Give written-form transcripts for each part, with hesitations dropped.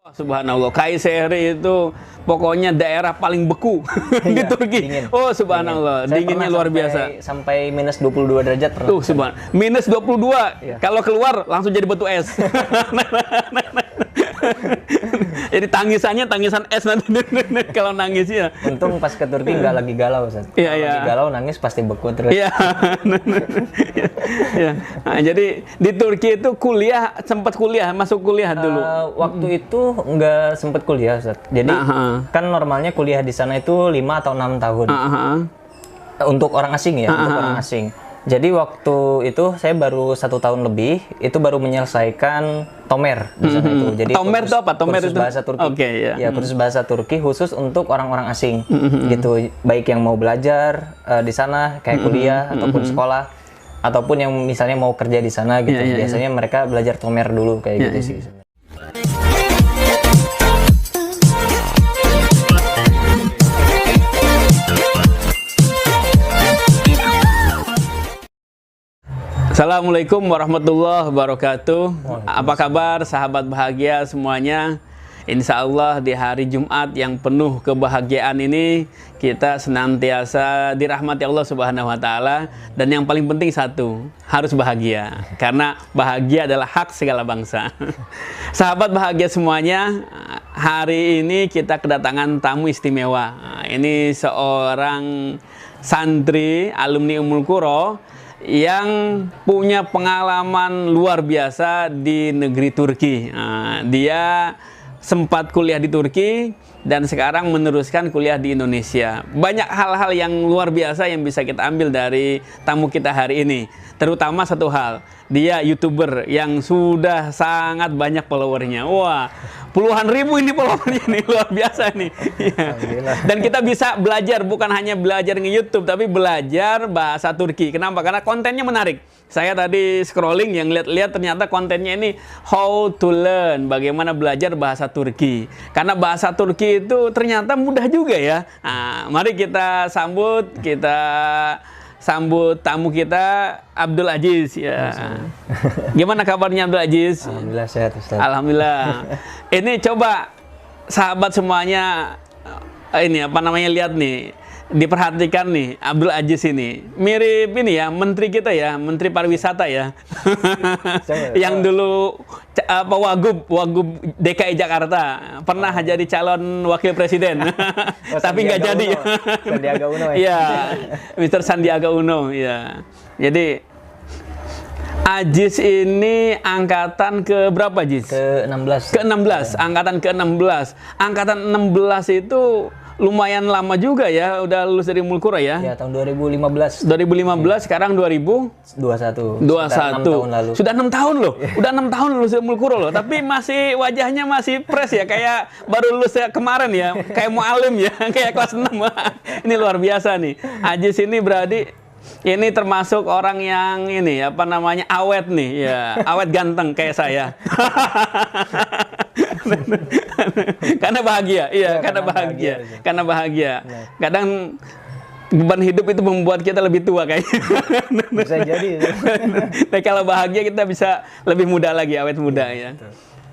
Subhanallah, Kayseri itu pokoknya daerah paling beku di Iya, Turki. dingin. Oh, subhanallah, Saya dinginnya pernah luar biasa. sampai minus 22 derajat pernah. Tuh, minus 22. Iya. Kalau keluar langsung jadi batu es. Jadi tangisannya tangisan es nanti kalau nangisnya. Untung pas ke Turki nggak lagi galau, Ustaz. Iya, Kalau iya. lagi galau nangis pasti beku terus. Iya. Ya. Nah, jadi di Turki itu sempat masuk kuliah dulu. Waktu itu nggak sempet kuliah, Ustaz. Jadi kan normalnya kuliah di sana itu 5 atau 6 tahun. Untuk orang asing ya, untuk orang asing. Jadi waktu itu saya baru 1 tahun lebih, itu baru menyelesaikan Tomer di sana itu. Jadi Tomer itu apa? Tomer kursus itu bahasa Turki. Oke, ya. Ya, kursus bahasa Turki khusus untuk orang-orang asing. Gitu, baik yang mau belajar di sana kayak kuliah ataupun sekolah, ataupun yang misalnya mau kerja di sana gitu. Biasanya mereka belajar Tomer dulu kayak gitu sih. Assalamualaikum warahmatullahi wabarakatuh. Apa kabar sahabat bahagia semuanya? Insya Allah di hari Jumat yang penuh kebahagiaan ini kita senantiasa dirahmati Allah Subhanahu wa Ta'ala, dan yang paling penting satu, harus bahagia karena bahagia adalah hak segala bangsa. Sahabat bahagia semuanya, hari ini kita kedatangan tamu istimewa. Ini seorang santri alumni Ummul Qura yang punya pengalaman luar biasa di negeri Turki. Dia sempat kuliah di Turki dan sekarang meneruskan kuliah di Indonesia. Banyak hal-hal yang luar biasa yang bisa kita ambil dari tamu kita hari ini. Terutama satu hal, dia YouTuber yang sudah sangat banyak followernya. Wah, puluhan ribu ini followernya nih, luar biasa nih. Dan kita bisa belajar, bukan hanya belajar nge-YouTube, tapi belajar bahasa Turki. Kenapa? Karena kontennya menarik. Saya tadi scrolling yang lihat-lihat ternyata kontennya ini how to learn, bagaimana belajar bahasa Turki. Karena bahasa Turki itu ternyata mudah juga ya. Nah, mari kita sambut tamu kita, Abdul Aziz ya. Gimana kabarnya Abdul Aziz? Alhamdulillah sehat, Ustaz. Alhamdulillah. Ini coba sahabat semuanya lihat nih, diperhatikan nih Abdul Aziz ini. Mirip ini ya, menteri kita ya, Menteri Pariwisata ya. Yang dulu Wagub DKI Jakarta, pernah jadi calon wakil presiden. Tapi nggak jadi. Sandiaga Uno ya. Iya, Mr. Sandiaga Uno ya. Jadi Aziz ini angkatan ke berapa, Aziz? Ke-16. Ke-16, angkatan ke-16. Angkatan 16 itu lumayan lama juga ya, udah lulus dari Ummul Qura ya? Ya, tahun 2015. 2015, sekarang 2021. 21. Sudah 6 tahun loh. Udah 6 tahun lulus dari Ummul Qura loh, tapi masih wajahnya masih fresh ya, kayak baru lulus ya kemarin ya, kayak mu'alim ya, kayak kelas 6. Ini luar biasa nih. Aziz ini berarti ini termasuk orang yang awet nih ya, awet ganteng kayak saya. Karena bahagia, iya, karena bahagia. Kadang beban hidup itu membuat kita lebih tua kayaknya. Bisa jadi. Tapi kalau bahagia kita bisa lebih muda lagi, awet muda ya.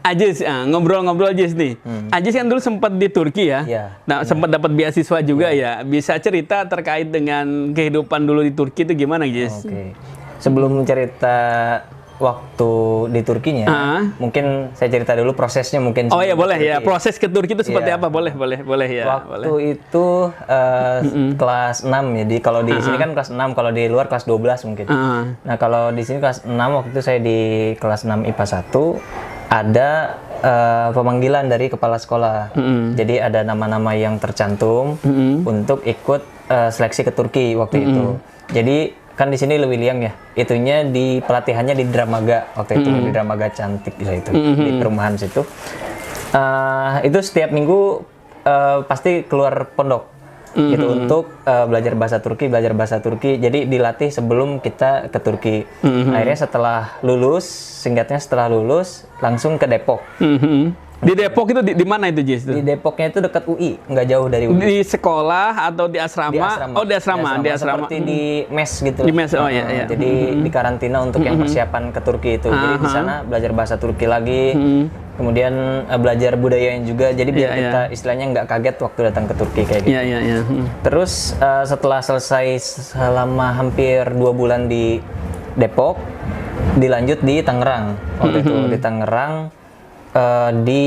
Aziz, ngobrol-ngobrol Aziz nih. Aziz kan dulu sempat di Turki ya. Nah, sempat dapat beasiswa juga ya. Bisa cerita terkait dengan kehidupan dulu di Turki itu gimana, Aziz? Oke. Sebelum cerita waktu di Turkinya, mungkin saya cerita dulu prosesnya mungkin. Oh ya, boleh ya. Proses ke Turki itu seperti apa? Boleh ya. Waktu itu kelas 6 ya. Kalau di sini kan kelas 6, kalau di luar kelas 12 mungkin. Nah, kalau di sini kelas 6, waktu itu saya di kelas 6 IPA 1 ada pemanggilan dari kepala sekolah. Jadi ada nama-nama yang tercantum untuk ikut seleksi ke Turki waktu itu. Jadi kan di sini lebih liang ya. Itunya di pelatihannya di Dramaga waktu itu, di Dramaga Cantik gitu, di perumahan situ. Itu setiap minggu pasti keluar pondok. Gitu untuk belajar bahasa Turki. Jadi dilatih sebelum kita ke Turki. Akhirnya setelah lulus langsung ke Depok. Di Depok itu di mana itu, Jis? Di Depoknya itu dekat UI, nggak jauh dari UI. Di sekolah atau di asrama? Oh, di asrama. Seperti di mes gitu. Di mes, oh iya. Jadi di karantina untuk yang persiapan ke Turki itu. Jadi di sana belajar bahasa Turki lagi. kemudian belajar budayanya juga. Jadi biar kita istilahnya nggak kaget waktu datang ke Turki kayak gitu. Terus setelah selesai selama hampir 2 bulan di Depok, dilanjut di Tangerang. Waktu itu di Tangerang, di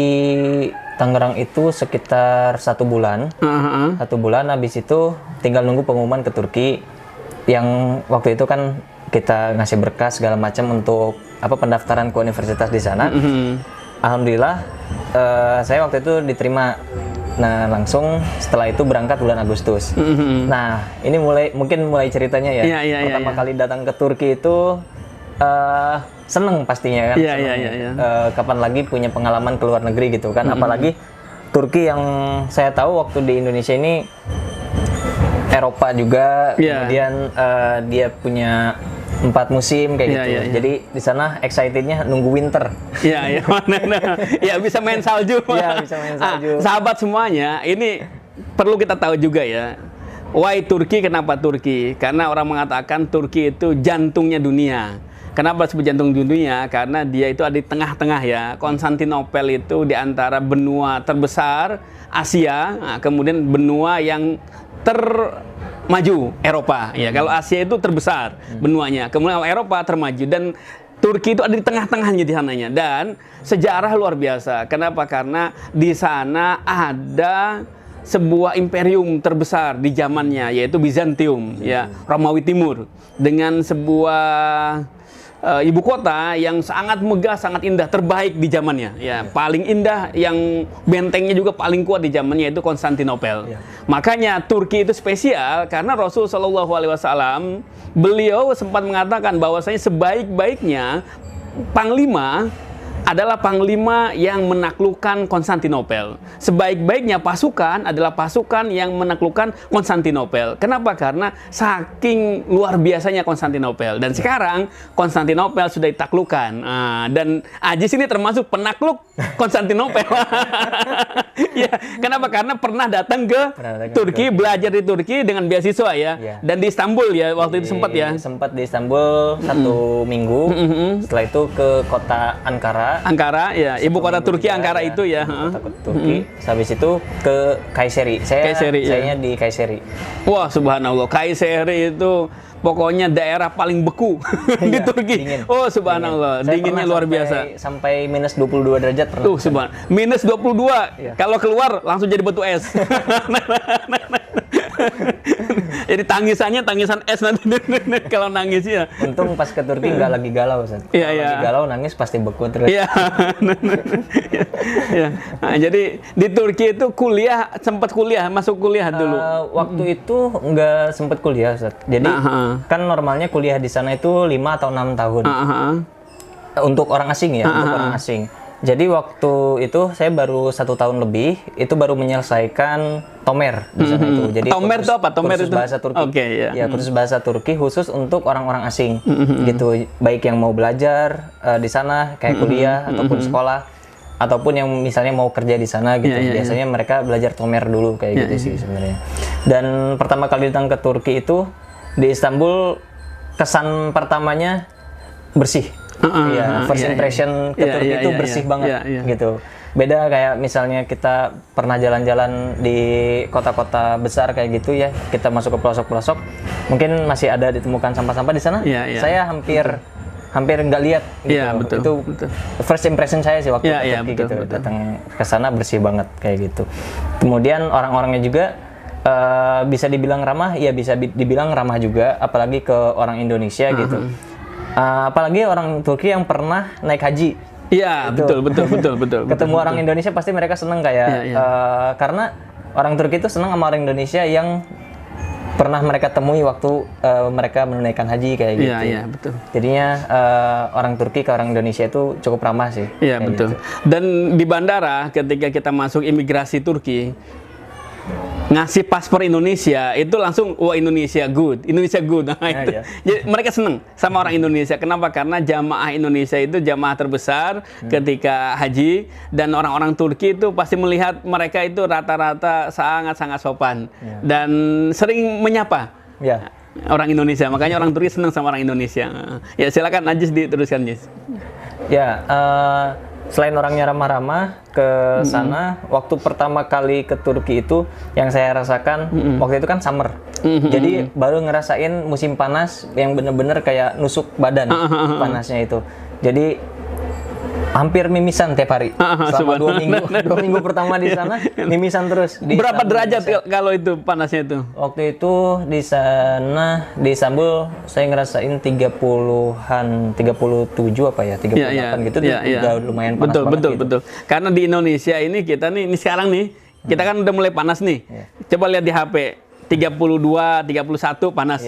Tangerang itu sekitar 1 bulan. 1 bulan, habis itu tinggal nunggu pengumuman ke Turki. Yang waktu itu kan kita ngasih berkas segala macam untuk pendaftaran ke universitas di sana. Alhamdulillah, saya waktu itu diterima. Nah, langsung setelah itu berangkat bulan Agustus. Nah, ini mungkin mulai ceritanya ya. Pertama kali datang ke Turki itu seneng pastinya kan. Kapan lagi punya pengalaman ke luar negeri gitu kan. Apalagi Turki yang saya tahu waktu di Indonesia ini Eropa juga, kemudian dia punya 4 musim kayak gitu. Jadi di sana excitednya nunggu winter. Ya bisa main salju. Bisa main salju. Sahabat semuanya, ini perlu kita tahu juga ya. Why Turki? Kenapa Turki? Karena orang mengatakan Turki itu jantungnya dunia. Kenapa disebut jantung dunia? Karena dia itu ada di tengah-tengah ya. Konstantinopel itu di antara benua terbesar Asia, kemudian benua yang termaju Eropa ya. Kalau Asia itu terbesar benuanya, kemudian kalau Eropa termaju, dan Turki itu ada di tengah-tengahnya di sananya. Dan sejarah luar biasa. Kenapa? Karena di sana ada sebuah imperium terbesar di zamannya, yaitu Bizantium ya, Romawi Timur, dengan sebuah ibu kota yang sangat megah, sangat indah, terbaik di zamannya ya, paling indah, yang bentengnya juga paling kuat di zamannya, yaitu Konstantinopel. Makanya Turki itu spesial karena Rasul Shallallahu Alaihi Wasallam beliau sempat mengatakan bahwasanya sebaik-baiknya panglima adalah panglima yang menaklukkan Konstantinopel. Sebaik-baiknya pasukan adalah pasukan yang menaklukkan Konstantinopel. Kenapa? Karena saking luar biasanya Konstantinopel. Dan sekarang Konstantinopel sudah ditaklukkan. Dan Ajis ini termasuk penakluk Konstantinopel. Ya, kenapa? Karena pernah datang ke Turki, belajar di Turki dengan beasiswa ya. Dan di Istanbul ya, waktu itu sempat ya. Sempat di Istanbul 1 minggu. Setelah itu ke kota Ankara ya, ibu kota Turki Ankara itu ya. Kota Turki. Habis itu ke Kayseri. Saya di Kayseri. Wah, subhanallah. Kayseri itu pokoknya daerah paling beku di Turki. Dingin. Oh, subhanallah. Dinginnya luar biasa. Sampai minus 22 derajat pernah. Subhanallah. Minus 22. Kalau keluar langsung jadi batu es. Jadi tangisannya tangisan es nanti kalau nangis ya. Untung pas ke Turki nggak lagi galau, Ustaz. Kalau lagi galau nangis pasti beku terus. Nah, jadi di Turki itu sempat masuk kuliah dulu. Waktu itu nggak sempat kuliah, Ustaz. Jadi kan normalnya kuliah di sana itu 5 atau 6 tahun. Untuk orang asing ya, untuk orang asing. Jadi waktu itu saya baru 1 tahun lebih, itu baru menyelesaikan Tomer di sana itu. Jadi Tomer itu apa? Tomer kursus itu bahasa Turki. Ya, kursus bahasa Turki khusus untuk orang-orang asing. Gitu, baik yang mau belajar di sana kayak kuliah ataupun sekolah, ataupun yang misalnya mau kerja di sana gitu. Biasanya mereka belajar Tomer dulu kayak gitu sih sebenarnya. Dan pertama kali datang ke Turki itu di Istanbul, kesan pertamanya bersih. First impression ke Turki itu bersih banget gitu. Beda kayak misalnya kita pernah jalan-jalan di kota-kota besar kayak gitu ya, kita masuk ke pelosok-pelosok, mungkin masih ada ditemukan sampah-sampah di sana. Saya hampir nggak lihat gitu. Itu first impression saya sih waktu ke Turki gitu. Datang ke sana bersih banget kayak gitu. Kemudian orang-orangnya juga bisa dibilang ramah, ya bisa dibilang ramah juga, apalagi ke orang Indonesia gitu. Apalagi orang Turki yang pernah naik haji. Iya, betul. Ketemu orang Indonesia pasti mereka seneng kayak karena orang Turki itu seneng sama orang Indonesia yang pernah mereka temui waktu mereka menunaikan haji kayak gitu. Iya, betul. Jadinya orang Turki ke orang Indonesia itu cukup ramah sih. Iya, betul. Gitu. Dan di bandara ketika kita masuk imigrasi Turki, ngasih paspor Indonesia itu langsung Indonesia good. Nah, itu. Jadi mereka seneng sama orang Indonesia. Kenapa? Karena jamaah Indonesia itu jamaah terbesar ketika haji, dan orang-orang Turki itu pasti melihat mereka itu rata-rata sangat-sangat sopan dan sering menyapa orang Indonesia. Makanya orang Turki seneng sama orang Indonesia. Ya, silakan Ajis diteruskan, Jis. Ya, selain orangnya ramah-ramah ke sana, waktu pertama kali ke Turki itu yang saya rasakan waktu itu kan summer. Jadi baru ngerasain musim panas yang bener-bener kayak nusuk badan panasnya itu. Jadi hampir mimisan tiap hari selama 2 minggu pertama di sana mimisan terus. Berapa derajat kalau itu panasnya itu? Waktu itu di sana di Istanbul saya ngerasain 30-an 37 apa ya 38 gitu udah lumayan panas banget gitu. Betul. Karena di Indonesia ini kita nih sekarang nih kita kan udah mulai panas nih. Coba lihat di HP 32, 31 panas,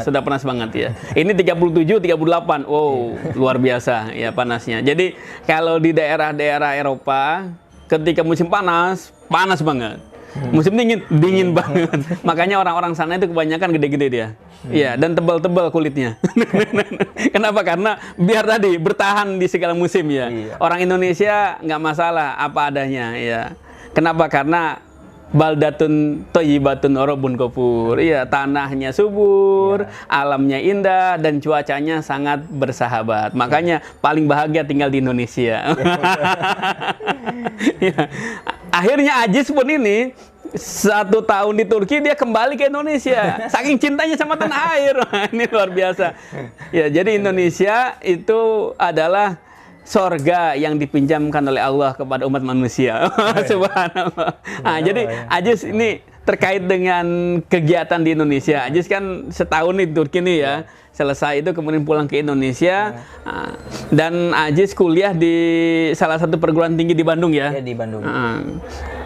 sudah panas banget ya. Ini 37, 38, wow luar biasa ya panasnya. Jadi kalau di daerah-daerah Eropa, ketika musim panas, panas banget. Musim dingin, dingin banget. Makanya orang-orang sana itu kebanyakan gede-gede dia. Iya, dan tebal-tebal kulitnya. Kenapa? Karena biar tadi bertahan di segala musim ya. Orang Indonesia nggak masalah apa adanya ya. Kenapa? Karena baldatun thayyibatun rabbun ghafur. Iya, tanahnya subur, alamnya indah dan cuacanya sangat bersahabat. Makanya paling bahagia tinggal di Indonesia. Ya. Akhirnya Aziz pun ini 1 tahun di Turki dia kembali ke Indonesia. Saking cintanya sama tanah air. Ini luar biasa. Ya, jadi Indonesia itu adalah sorga yang dipinjamkan oleh Allah kepada umat manusia. Subhanallah. Nah, jadi Aziz ini terkait dengan kegiatan di Indonesia. Aziz kan setahun di Turki nih ya. Selesai itu kemudian pulang ke Indonesia. Dan Aziz kuliah di salah satu perguruan tinggi di Bandung ya. Iya, di Bandung.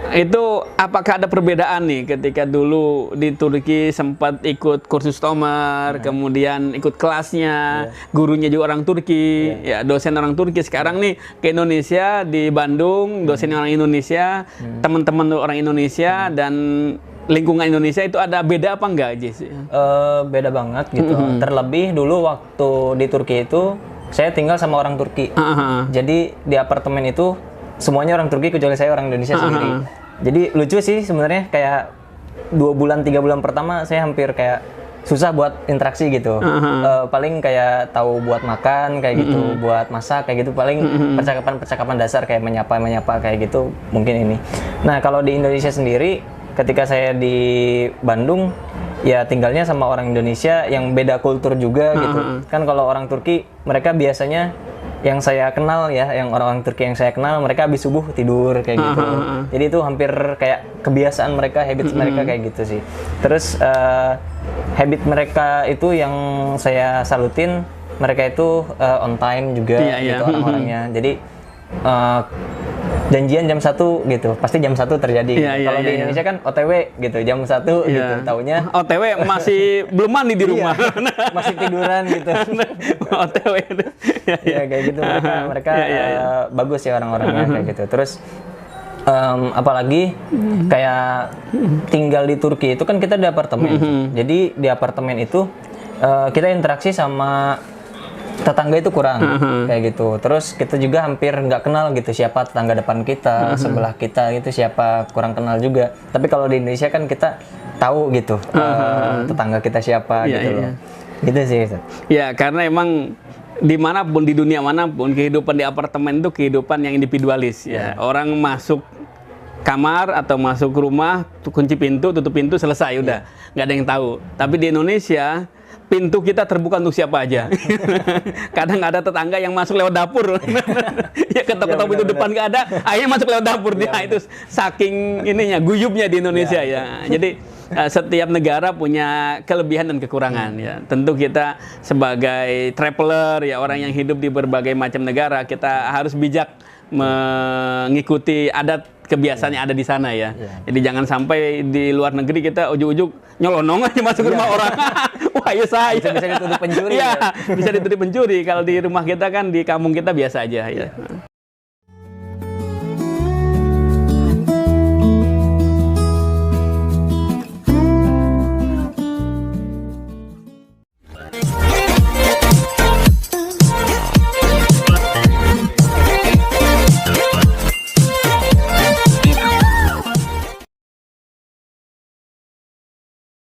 Itu apakah ada perbedaan nih ketika dulu di Turki sempat ikut kursus Tomar, kemudian ikut kelasnya, gurunya juga orang Turki, ya dosen orang Turki. Sekarang nih ke Indonesia di Bandung, dosen orang Indonesia, teman-teman orang Indonesia dan lingkungan Indonesia itu ada beda apa enggak, Jis? Beda banget gitu. Terlebih dulu waktu di Turki itu saya tinggal sama orang Turki. Jadi di apartemen itu semuanya orang Turki kecuali saya orang Indonesia sendiri. Jadi lucu sih sebenarnya, kayak 2 bulan 3 bulan pertama saya hampir kayak susah buat interaksi gitu. Paling kayak tahu buat makan kayak gitu, buat masak kayak gitu, paling percakapan dasar kayak menyapa kayak gitu mungkin ini. Nah, kalau di Indonesia sendiri ketika saya di Bandung ya tinggalnya sama orang Indonesia yang beda kultur juga gitu. Kan kalau orang Turki mereka biasanya yang saya kenal ya, yang orang-orang Turki yang saya kenal, mereka habis subuh tidur kayak gitu. Jadi itu hampir kayak kebiasaan mereka, habits mereka kayak gitu sih. Terus habit mereka itu yang saya salutin, mereka itu on time juga gitu orang-orangnya. Jadi janjian jam 1 gitu, pasti jam 1 terjadi. Kalau di Indonesia kan OTW gitu, jam 1 gitu, taunya OTW masih belum mandi di rumah. Masih tiduran gitu. OTW. Ya kayak gitu mereka bagus ya orang-orangnya kayak gitu. Terus apalagi kayak tinggal di Turki itu kan kita di apartemen. Jadi di apartemen itu kita interaksi sama tetangga itu kurang kayak gitu. Terus kita juga hampir nggak kenal gitu siapa tetangga depan kita, sebelah kita gitu siapa, kurang kenal juga. Tapi kalau di Indonesia kan kita tahu gitu tetangga kita siapa gitu loh. Gitu sih. Ya, karena emang dimanapun di dunia manapun kehidupan di apartemen itu kehidupan yang individualis ya. Orang masuk kamar atau masuk rumah, kunci pintu, tutup pintu, selesai udah, nggak ada yang tahu. Tapi di Indonesia pintu kita terbuka untuk siapa aja. Kadang ada tetangga yang masuk lewat dapur. Ya ketok-ketok pintu depan nggak ada, akhirnya masuk lewat dapur. Itu saking ininya, guyubnya di Indonesia ya. Jadi setiap negara punya kelebihan dan kekurangan ya. Tentu kita sebagai traveler ya, orang yang hidup di berbagai macam negara, kita harus bijak mengikuti adat kebiasaan yang ada di sana ya. Jadi jangan sampai di luar negeri kita ujuk-ujuk nyelonong aja masuk ke rumah orang. Wah, ya saya. Bisa dituduh pencuri. Bisa dituduh pencuri. Kalau di rumah kita kan, di kampung kita biasa aja ya.